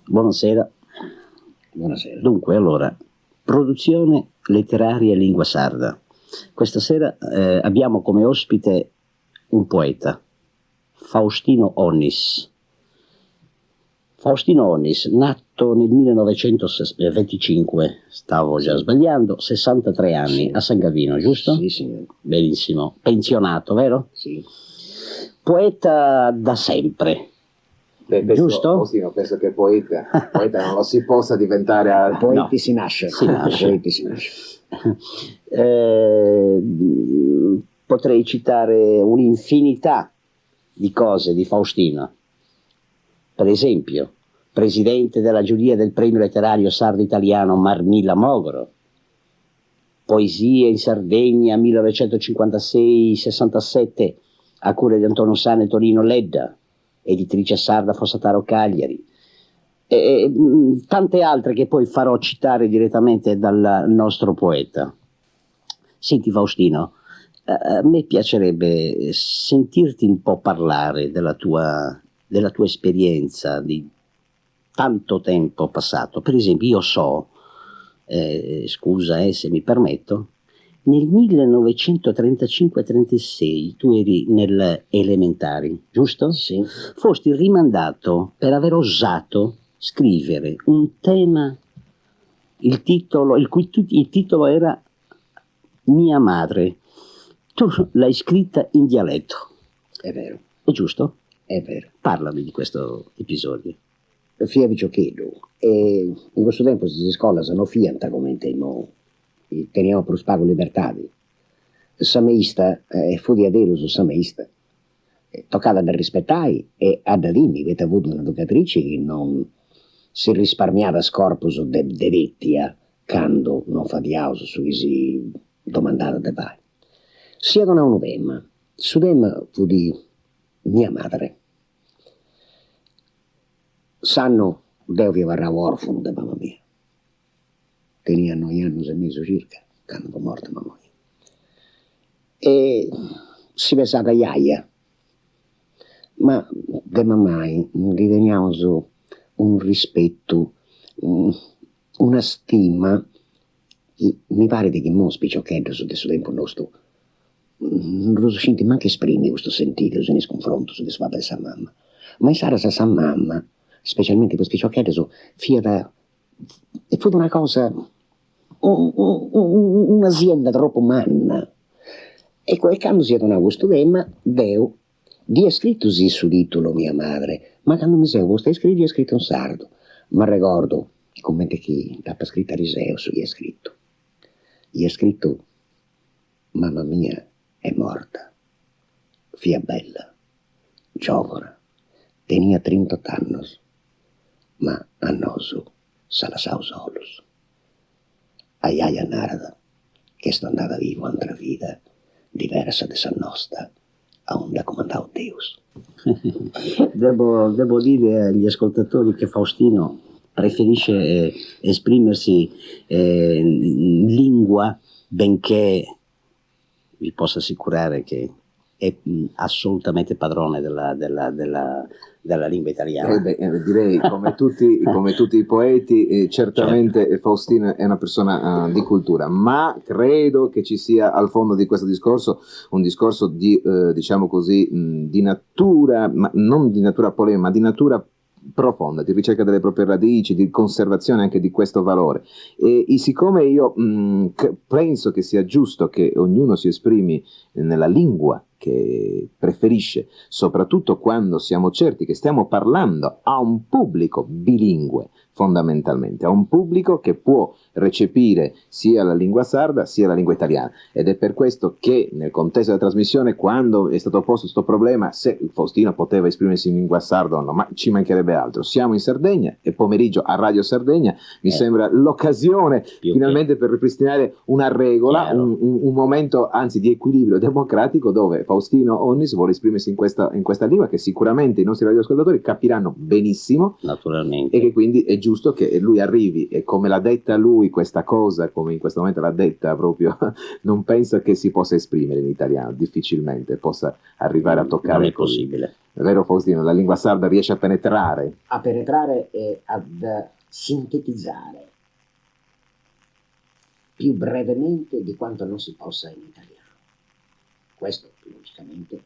Buonasera. Buonasera. Dunque, allora, produzione letteraria in lingua sarda. Questa sera abbiamo come ospite un poeta, Faustino Onnis. Faustino Onnis, nato nel 1925, stavo già sbagliando, 63 anni, sì, a San Gavino, giusto? Sì, signore. Benissimo. Pensionato, vero? Sì. Poeta da sempre. Giusto? Faustino, penso che poeta non lo si possa diventare. Poeti si nasce. Poeti si nasce. Potrei citare un'infinità di cose di Faustino. Per esempio, presidente della giuria del premio letterario sardo italiano Marmilla Mogro, poesie in Sardegna 1956-67 a cura di Antonio Sana e Tonino Ledda, editrice sarda Fossataro Cagliari, e tante altre che poi farò citare direttamente dal nostro poeta. Senti Faustino, a me piacerebbe sentirti un po' parlare della tua esperienza di tanto tempo passato. Per esempio, io so, scusa se mi permetto, nel 1935-36 tu eri nelle elementari, giusto? Sì. Fosti rimandato per aver osato scrivere un tema, il titolo era Mia madre. Tu l'hai scritta in dialetto. È vero. È giusto? È vero. Parlami di questo episodio. Fia Viciochedo. E in questo tempo si scuola sono fianta come teniamo per spago libertadi. Sameista, fu di adero su sameista. Toccava da rispettare e ad adimi avete avuto un'educatrice che non si risparmiava scorpus de vettia quando non fa di auso su chi si domandava de vai. Sia non ha un udema. Sudema fu di mia madre. Sanno Deo vi varrà orfano da mamma mia. Tenia 9 anni e mezzo circa, quando fu morta mamma mia. E si pensava a iaia. Ma de mammai riteniamo su un rispetto, una stima, mi pare di che mo spiccioccheddo su questo tempo nostro non lo senti manco esprime questo sentire se ne sconfronto su questo papà e sa mamma, ma in Sara sa mamma, specialmente per spiccioccheddo su fia da e fu una cosa un'azienda troppo manna e quando si è donato questo tema Deo di è scritto sì su titolo mia madre, ma quando mi seguo stai scritto è scritto in sardo, ma ricordo come chi l'ha scritta Riseo su gli è scritto mamma mia è morta, fia bella, giovane, tenia 38 anni, ma a nosu sa la sau solus. A iaia narada, che sto andata vivo altra vita, diversa da sa nostra, a onde ha comandato Deus. Devo dire agli ascoltatori che Faustino preferisce esprimersi in lingua, benché vi posso assicurare che è assolutamente padrone della lingua italiana. Direi come tutti i poeti, certamente certo. Faustino è una persona di cultura, ma credo che ci sia al fondo di questo discorso un discorso di diciamo così di natura, ma non di natura polemica, ma di natura profonda, di ricerca delle proprie radici, di conservazione anche di questo valore. E siccome io penso che sia giusto che ognuno si esprimi nella lingua che preferisce, soprattutto quando siamo certi che stiamo parlando a un pubblico bilingue, fondamentalmente, a un pubblico che può recepire sia la lingua sarda sia la lingua italiana, ed è per questo che nel contesto della trasmissione, quando è stato posto questo problema se Faustino poteva esprimersi in lingua sarda o no, ma ci mancherebbe altro, siamo in Sardegna e pomeriggio a Radio Sardegna mi sembra l'occasione finalmente per ripristinare una regola, un momento anzi di equilibrio democratico dove Faustino Onnis vuole esprimersi in questa lingua che sicuramente i nostri radioascoltatori capiranno benissimo, naturalmente. e che quindi è giusto che lui arrivi, e come l'ha detta lui questa cosa, come in questo momento l'ha detta proprio, non penso che si possa esprimere in italiano, difficilmente possa arrivare a toccare. Non è possibile. È vero Faustino, la lingua sarda riesce a penetrare E ad sintetizzare più brevemente di quanto non si possa in italiano. Questo, logicamente,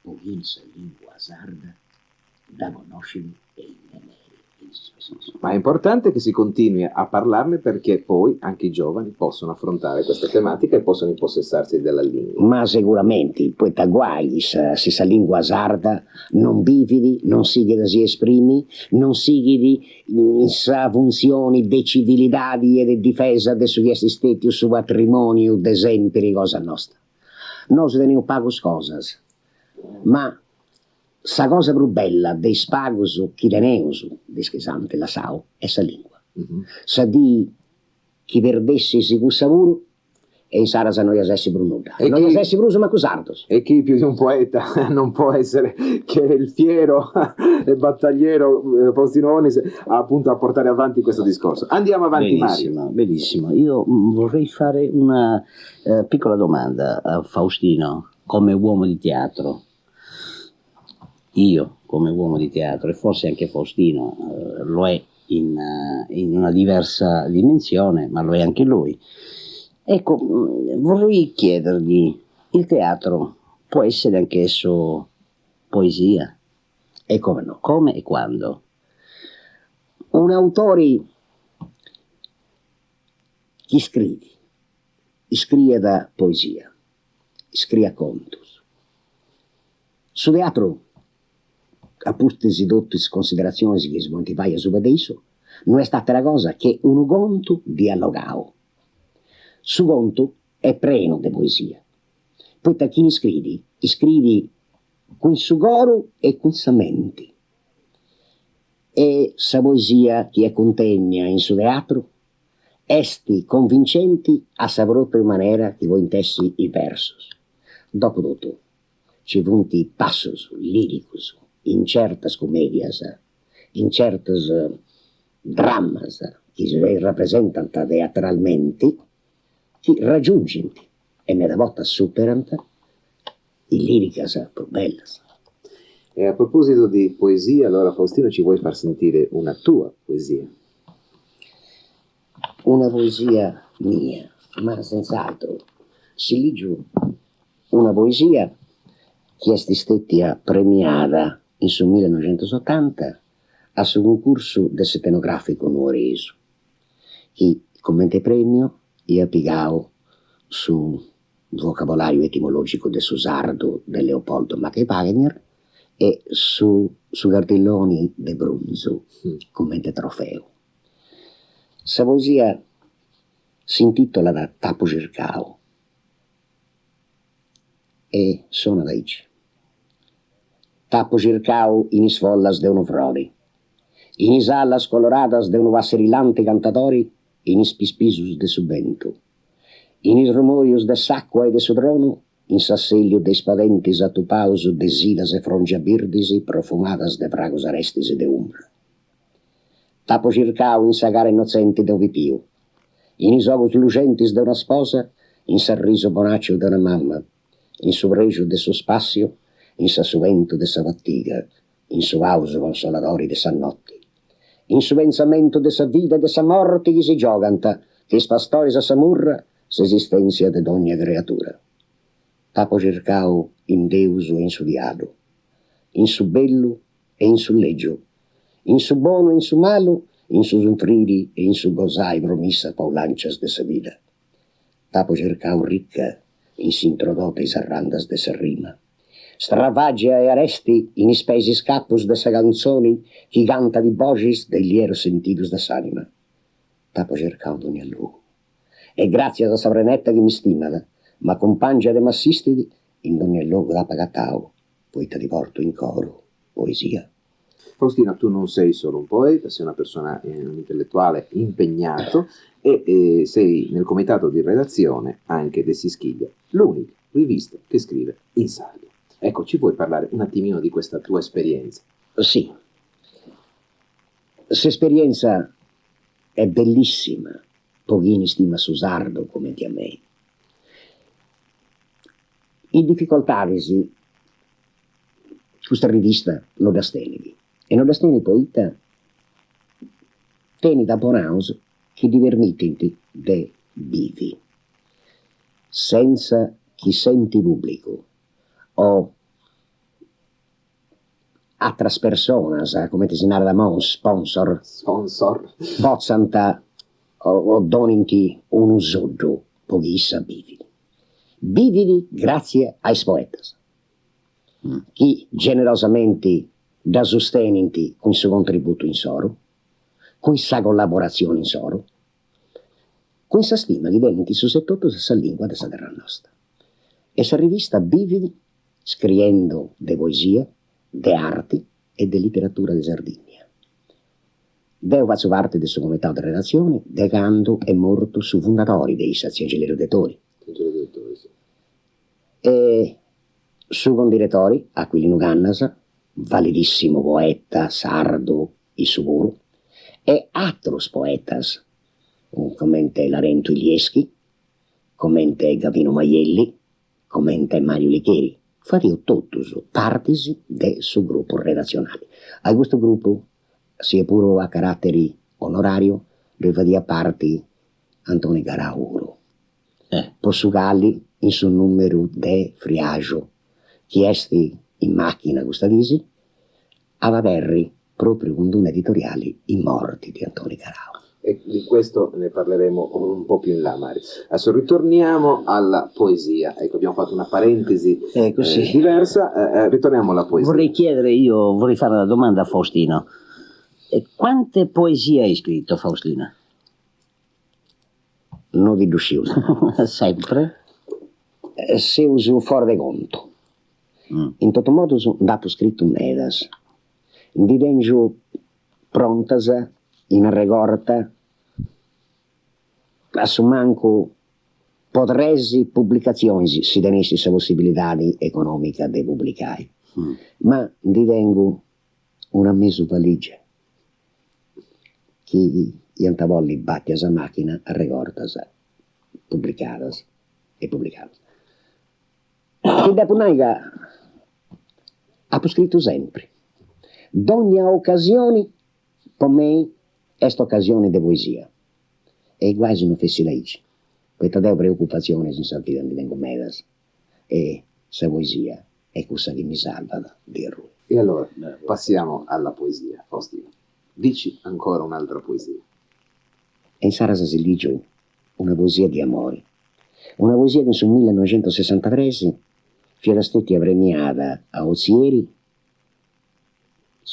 pochissima lingua sarda da conoscere e imparare. ma è importante che si continui a parlarne, perché poi anche i giovani possono affrontare questa tematica e possono impossessarsi della lingua. Ma sicuramente, poi guai se sa lingua sarda non bividi, non si si esprimi, non si in sa funzioni di civiltà e di difesa de su questi stati su patrimonio d'esempio di cosa nostra. Noi teniamo pagos cosas, ma sa cosa più bella dei spagos chi teneus, deschisante la sao, è sa lingua. Sa di chi perdessi si cussavuru e in Sara se noi asessi brunuta. Noi asessi bruso ma cusardos. E chi più di un poeta non può essere che il fiero e battagliero Faustino Onnis appunto a portare avanti questo discorso. Andiamo avanti, benissimo, Mario. Benissimo, io vorrei fare una piccola domanda a Faustino come uomo di teatro. Io come uomo di teatro, e forse anche Faustino lo è in una diversa dimensione, ma lo è anche lui. Ecco, vorrei chiedergli, il teatro può essere anch'esso poesia? E come no? Come e quando? Un autore chi scrive da poesia, scrive contos. Su teatro, a purtesi dottis considerazioni che smontivaia su adesso, non è stata la cosa che un conto dialogao. Su conto è pieno di poesia. Poi da chi scrivi con su coro e con sa menti. E sa poesia che è contegna in su teatro, esti convincenti a sa propria maniera che voi intessi i versos. Dopotutto, ci punti passos liricus in certas comedias, in certas dramas che si rappresentano teatralmente, che raggiungono e nella volta superano i liricas più belle. E a proposito di poesia, allora Faustino ci vuoi far sentire una tua poesia? Una poesia mia, ma senz'altro si legge una poesia che è stata premiata in su 1980 a su concorso del stenografico nuoreso, che come premio io pigao su vocabolario etimologico del sardo di Leopoldo Mattei Wagner e su cartelloni di bronzo come trofeo. Questa poesia si intitola da Tapo Cercao e sono da dice. Tapo Cercao in isfollas de uno frori, in isallas coloradas de uno vasserilanti cantatori, in ispispisus de su vento, in is rumorius de s'acqua e de su trono, in sasseglio de spaventis atupaus de silas e frongiabirdisi profumadas de fragos arestis e de umbra. Tapo Cercao in sa gara innocenti de ovipio, in is ogus lucentis de una sposa, in sa riso bonaccio de una mamma, in su regio de su spazio, in sa su vento de sa fatiga, in su auso consolatori de sa notte, in su pensamento de sa vita e de sa morte che si gioganta, che spastoris a sa murra, s'esistenza de ogni creatura. Tapo Cercao in Deuso e in su diado, in su bello e in su leggio, in su buono e in su malo, in su soffriri e in su gosai promissa paulancias de sa vida. Tapo Cercao ricca in s'introdotte is arrandas de sa rima, stravaggia e aresti in ispesi scappus de sa canzoni chi canta di bocis del liero sentitus de s'anima. Tapo Cercao d'ogni luogo, e grazie a sa frenetta che mi stimala, ma compangia de massistidi in ogni luogo da pagatao, poeta di porto in coro, poesia. Faustino, tu non sei solo un poeta, sei una persona, un intellettuale impegnato e sei nel comitato di redazione anche di Sischiglia, l'unica rivista che scrive in sardo. Ecco, ci vuoi parlare un attimino di questa tua esperienza? Sì, questa esperienza è bellissima, pochini stima su sardo come di a me. In difficoltà resi questa rivista Nodastenidi, e Nodastenidi poita teni da bonaus che divermitenti de vivi, senza chi senti pubblico o altre persone, come ti si narra da sponsor, possanta o doninti un usuggio pochissa bividi. Bividi grazie ai poetas, che generosamente da sostenenti con il suo contributo in soro, con questa collaborazione in soro, con questa stima che viene su settore della lingua della terra nostra. E si rivista bividi scrivendo de poesie, de arti e de letteratura di Sardegna. Deo faccio parte del suo comitato di redazione, decando è morto su fondatori dei Saziangeli Redatori. E su condirettori, Aquilino Cannasa, validissimo poeta sardo e sicuro, e altri poetas, come Larento Ilieschi, come Gavino Maielli, come Mario Licheri. Fario totus partis del suo gruppo redazionale. A questo gruppo, sia pure a caratteri onorario, lui faria parte Antonio Garauro. Possugalli in suo numero de friaggio, chiesti in macchina questa visi, a vaderri proprio con un editoriale i morti di Antonio Garauro. E di questo ne parleremo un po' più in là, Mari. Adesso ritorniamo alla poesia. Ecco, abbiamo fatto una parentesi diversa, ritorniamo alla poesia. Vorrei fare una domanda a Faustino. Quante poesie hai scritto, Faustina? Non vi riuscivo. Sempre? Se uso fuori di conto. In tutto modo, dato scritto medas. Divento prontas in regorta a su manco potresi pubblicazioni se tenessi questa possibilità economica di pubblicare, ma divengo una mesovaligia che gli antavolli batti a macchina a regortas pubblicadas e pubblicadas. Che da punaiga ha scritto sempre d'ogni occasione per me questa occasione di poesia e quasi non fessi legge, questa devo preoccupazione senza vita mi vengo medas e se poesia è cosa che mi salva da dirlo. E allora passiamo alla poesia. Faustino, dici ancora un'altra poesia. In Sarasa si legge una poesia di amore, una poesia che sul 1963 era stata premiata a Ozieri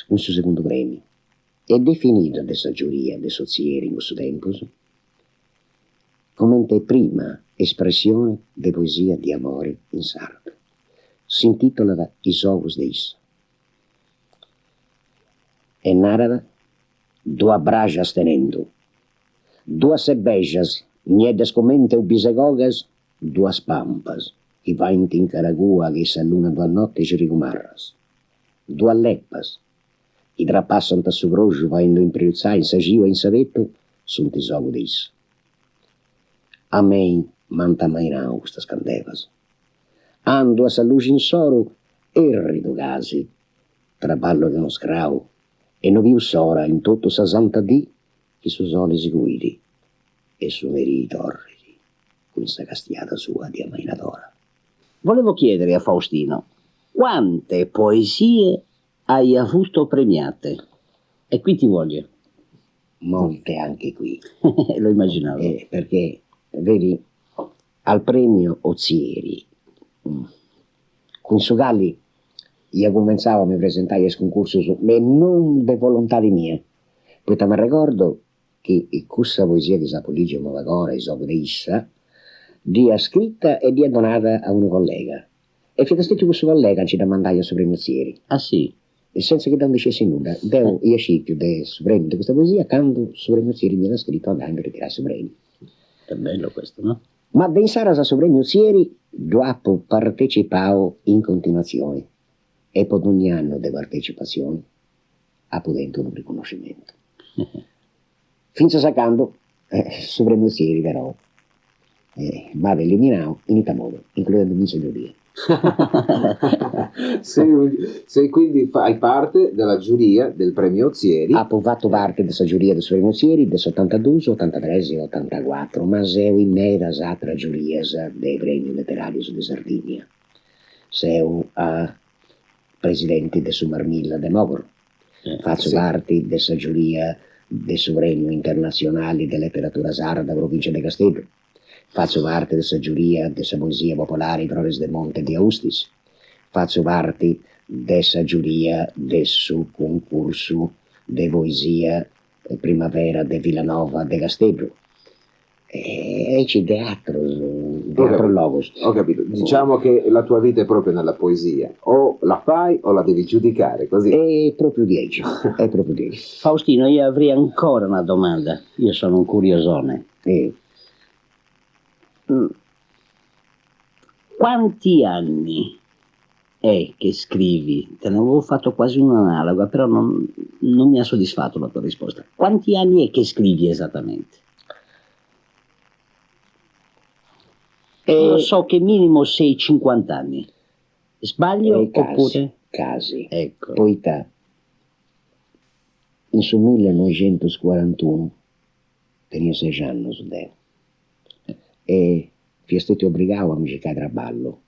con il suo secondo premio. È definita dessa giuria de Sozieri in questo tempo come prima espressione di poesia di amore in sardo. Si intitola I Sogos deis. E narra due brajas tenendo, due sebbejas, niedes comente ubisegogas, due pampas, che vainti in Caragua che sa luna due notte ci ricumarras, due leppas, i trapassano da su groggio vaendo in priuzzai in sagiva in savetto sunt i sogo deis. A me manta mai nau sta scandevas. Ando a sa luce in soro e rido gasi, traballo che non scrau, e non viu sora in tutto sa santa di che su sole si guidi e su meri torridi, con sta castiata sua di ammainadora. Volevo chiedere a Faustino, quante poesie hai avuto premiate? E qui ti voglio. Molte anche qui. Lo immaginavo. Perché, vedi, al premio Ozieri, con Sugalli, io cominciavo a mi presentare al concorso, ma non per volontà di mia. Poi mi ricordo che questa poesia che Sapoligio Movagora, i Sogo di Issa, dia scritta e dia donata a un collega. E finché stesso questo collega ci da mandare su premio Ozieri. Ah sì? E senza che non dicessi nulla, devo io scipio del premio di questa poesia, quando su premio Ozieri mi era scritto andando a ritirare su premio. È bello questo, no? Ma pensare a sovremmuzieri, dopo partecipavo in continuazione e per ogni anno di partecipazione ha potente un riconoscimento. Finché sacando, sovremmuzieri però, ma eliminato in tal modo, includendo in giuria. sei quindi fai parte della giuria del premio Ozieri. Ha fatto parte della giuria del premio Ozieri del 72, 83 e 84, ma sei in mera altre giurie dei premi letterari di Sardegna. Sei presidente del Sumarmilla de Mogro, faccio parte della giuria del premio internazionale di letteratura sarda provincia di Castello. Faccio parte della giuria della poesia popolare Flores del Monte di Austis. Faccio parte della giuria del concorso di poesia Primavera de Villanova de Castello. E c'è teatro logos. Ho capito. Diciamo che la tua vita è proprio nella poesia. O la fai o la devi giudicare, così. È proprio 10. È proprio 10. Faustino, io avrei ancora una domanda. Io sono un curiosone. Quanti anni è che scrivi? Te ne avevo fatto quasi un'analoga, però non mi ha soddisfatto la tua risposta. Quanti anni è che scrivi esattamente? So che minimo sei 50 anni. Sbaglio oppure? Casi. Ecco. Poiché in su 1941 tenia 6 anni su te. E fui stato obbligato a giocare a ballo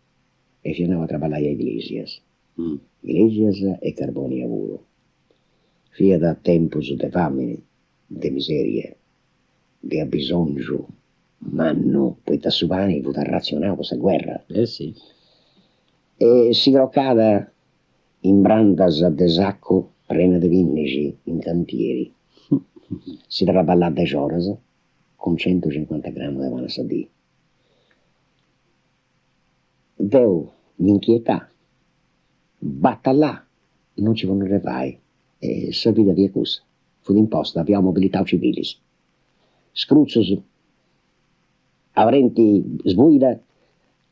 e fui andato a lavorare a Iglesias. Iglesias e Carboni Avuro. Fui da tempo su de famine, de miserie, de bisogno, ma no, poi da subani fu da razionare questa guerra. Sì. E si groccava in brandas de sacco prena de vinnici in cantieri. Si traballava de horas con 150 grammi di pane sadì. Deu m'inquietà, batta là, non ci vanno revai, e sa vita via cosa. Fu d'imposta, abbiamo mobilità civili. Scruzos, avrenti sbuida,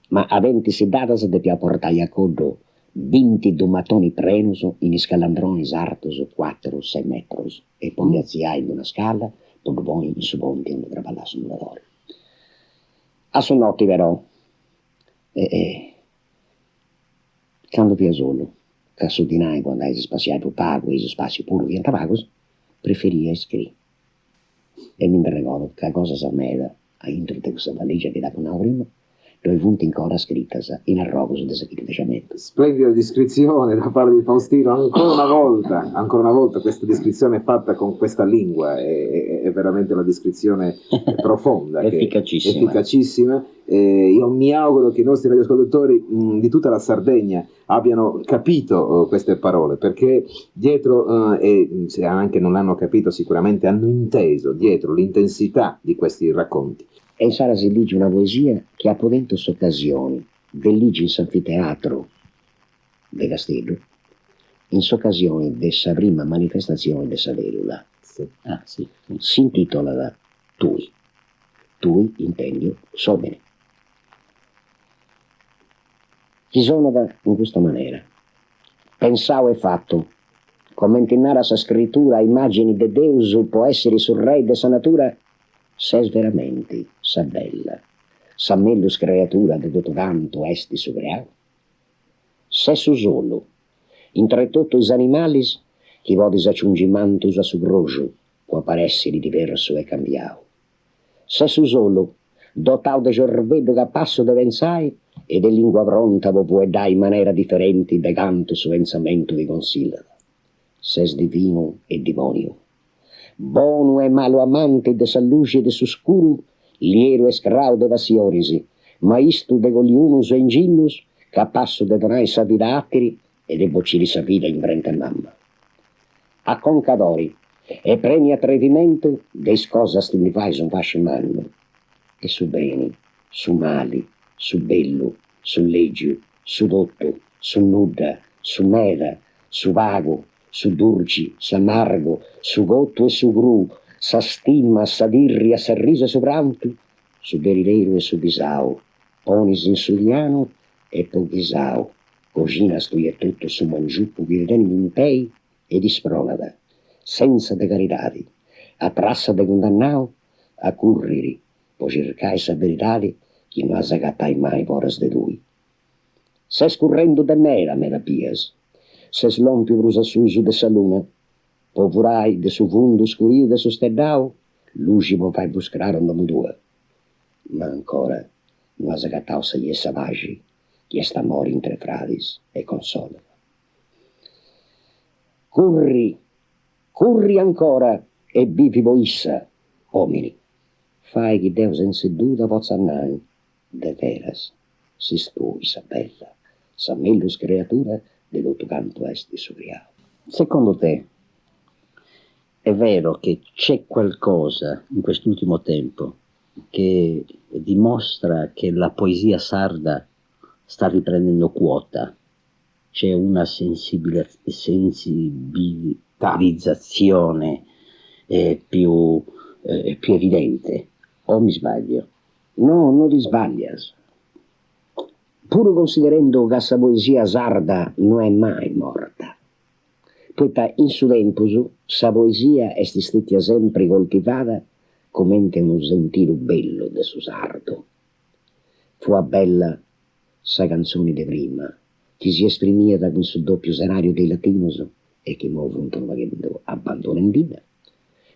ma aventi sedatas dobbiamo portare a codo 20 domatoni prenos in scalandroni sartos 4-6 metros e poi azziai in una scala, poi buoni in subonti e traballar su muradori. A sonnotti però, quando via solo, che su di noi quando hai spaziato pago e spazi puro via pagos, preferia scrivere. E mi ricordo che cosa si meda a intro di questa valigia che dava una prima, dove punti ancora scritte in arrogo su desecretamente. Splendida descrizione da parte di Faustino, ancora una volta questa descrizione fatta con questa lingua è veramente una descrizione profonda, efficacissima. Io mi auguro che i nostri radioascoltatori di tutta la Sardegna abbiano capito queste parole, perché dietro, e se anche non l'hanno capito sicuramente hanno inteso dietro l'intensità di questi racconti. E sarà si legge una poesia che ha potente occasioni del legge in Sanfiteatro de Castello, in occasione della prima manifestazione della Verula. Sì. Si intitola Tui. Tui intendo so bene. Ci sono in questa maniera. Pensavo e fatto, commentare sa scrittura immagini de Deus può essere sul re de sa natura, ses veramente sa bella, sa mellus creatura de tutto canto esti su creato. Se su solo, intre tutto is animalis, chi vodis acciungimantus a su grojo, può paressere diverso e cambiao. Se su solo, dotau de cervello capasso de pensai, e de lingua pronta vo può dare in maniera differente de canto su pensamento vi consigliata. Ses divino e demonio. Bono e malo amante de sa luce e de su scuro, liero e scrau de vasionisi, ma istu de goliunus e ingillus, capasso de donare sa vida atteri e de bocciri sa vida in brenta mamma. A concadori e premi attrevimento, des cosa mi fai son fascio manno, e su beni, su mali, su bello, su legge, su dotto, su nuda, su meda, su vago, su durci, s'amargo, su gotto e su gru, sa stima, sa dirria, sa riso sopranto, su Berileiro e su Bisao, Onis in Suliano e poi Bisao, cocina stui e tutto su Mangiuppo che ritieni impei e di spronada, senza de caritati, a trassa de condannao, a curriri, poi cercai sa verità chi non ha sagattai mai voras de lui. Se scurrendo de mera pies, se slompi brusa susu de sa luna, povurai de su fundu scuriu de su steddao, luci po fai buscrare andamu tua. Ma ancora non ha sagattao sa gli savagi, chi sta mori in tre fradis e consola. Curri, curri ancora e vivi issa, omini. Fai chi Deus in seduta pozza nai, de veras, si stui sa bella, sa mellus creatura dell'otto canto esti suriao. Secondo te è vero che c'è qualcosa in quest'ultimo tempo che dimostra che la poesia sarda sta riprendendo quota? C'è una sensibilizzazione più evidente, o mi sbaglio? No, non ti sbaglias. Pur considerando che sa poesia sarda non è mai morta, poiché in su tempus sa poesia est stata sempre coltivata come un sentiero bello de su sardo. Fu bella sa canzone de prima, che si esprimia con su doppio scenario dei latinos e che mo funtano facendo abbandonandina.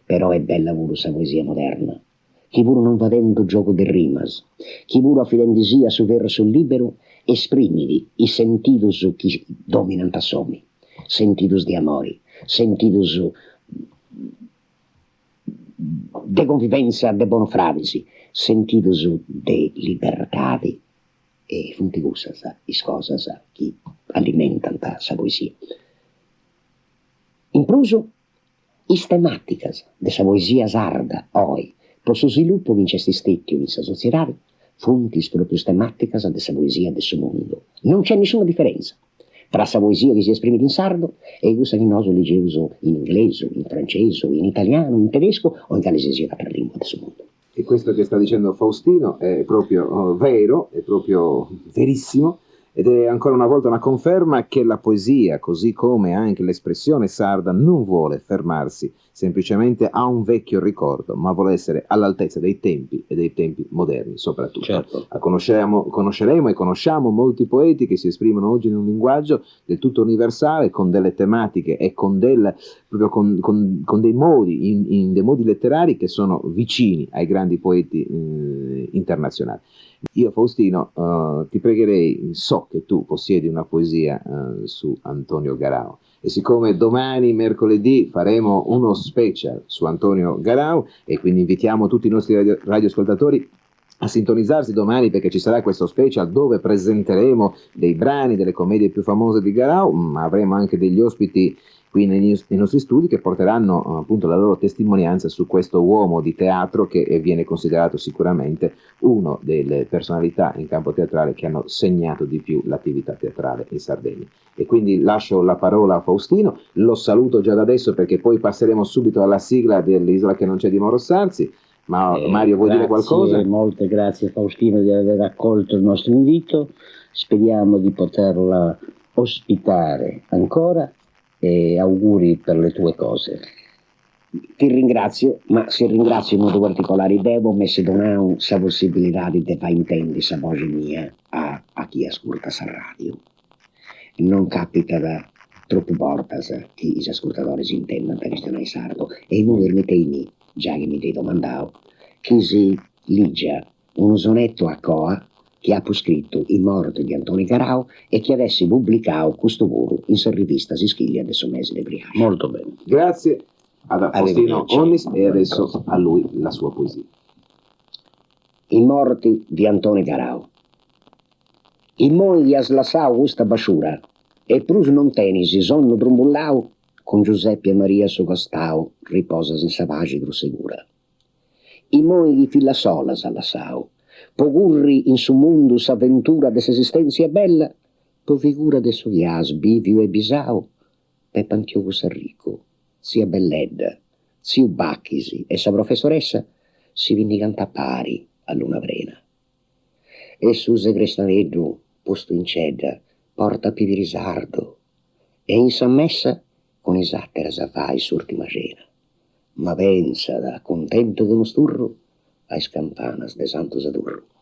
Però è bella pure sa poesia moderna, che pure non facendo gioco de rimas, che pure affidando sia su verso libero, esprimili i sentidos che dominano tassomi, sentidos di amori, sentidos de convivenza de bonofravisi, sentidos de libertadi e funti cosas, is cosas che alimentano sa poesia. In plus, is tematicas de sa poesia sarda oi, per su sviluppo che in questi stetti in sa società, fontis proprio tematicas de sa poesia del suo mondo. Non c'è nessuna differenza tra sa poesia che si esprime in sardo e questa che noi leggiamo in inglese, in francese, in italiano, in tedesco o in qualsiasi altra lingua del suo mondo. E questo che sta dicendo Faustino è proprio vero, è proprio verissimo, ed è ancora una volta una conferma che la poesia, così come anche l'espressione sarda, non vuole fermarsi semplicemente a un vecchio ricordo, ma vuole essere all'altezza dei tempi e dei tempi moderni soprattutto. Certo. Conosceremo e conosciamo molti poeti che si esprimono oggi in un linguaggio del tutto universale, con delle tematiche e con dei modi, in dei modi letterari che sono vicini ai grandi poeti internazionali. Io Faustino ti pregherei, so che tu possiedi una poesia su Antonio Garau, e siccome domani mercoledì faremo uno special su Antonio Garau e quindi invitiamo tutti i nostri radioascoltatori a sintonizzarsi domani, perché ci sarà questo special dove presenteremo dei brani delle commedie più famose di Garau, ma avremo anche degli ospiti qui nei nostri studi che porteranno appunto la loro testimonianza su questo uomo di teatro che viene considerato sicuramente uno delle personalità in campo teatrale che hanno segnato di più l'attività teatrale in Sardegna. E quindi lascio la parola a Faustino, lo saluto già da adesso perché poi passeremo subito alla sigla dell'Isola che non c'è di Mauro Sarzi. Ma Mario, vuoi dire qualcosa? Molte grazie Faustino di aver accolto il nostro invito, speriamo di poterla ospitare ancora e auguri per le tue cose. Ti ringrazio, ma se ringrazio in modo particolare devo messi donare sa possibilità di far intendere sa voce mia a chi ascolta sa radio. Non capita da troppo portas che i ascoltatori si intendano per questo sardo e voi permettetemi, già che mi dei domandavo, che si leggia un sonetto a Coa che ha scritto I morti di Antonio Garau e che adesso pubblicato questo volo in rivista Sischiglia adesso mese di Briasco. Molto bene. Grazie ad Faustino Onnis e adesso a lui la sua poesia. I morti di Antonio Garau. I mogli ha slassau questa basciura e plus non tenisi sonno trumbullau con Giuseppe e Maria su costau riposa senza pace prosegura. I mogli filla sola s'allassau po curri in su mondo s'avventura de s'esistenza bella po figura de su ias bivio e bisau pe pantioco s'arrico sia belledda, sia bacchisi e sa professoressa si vindi canta pari a luna vrena. E su segrestaneddu, posto in cedda, porta più di risardo, e in sammessa con esattera sa fa il s'ultima cena. Ma pensa da contento che uno sturro ai scampanas de Santo Saturno.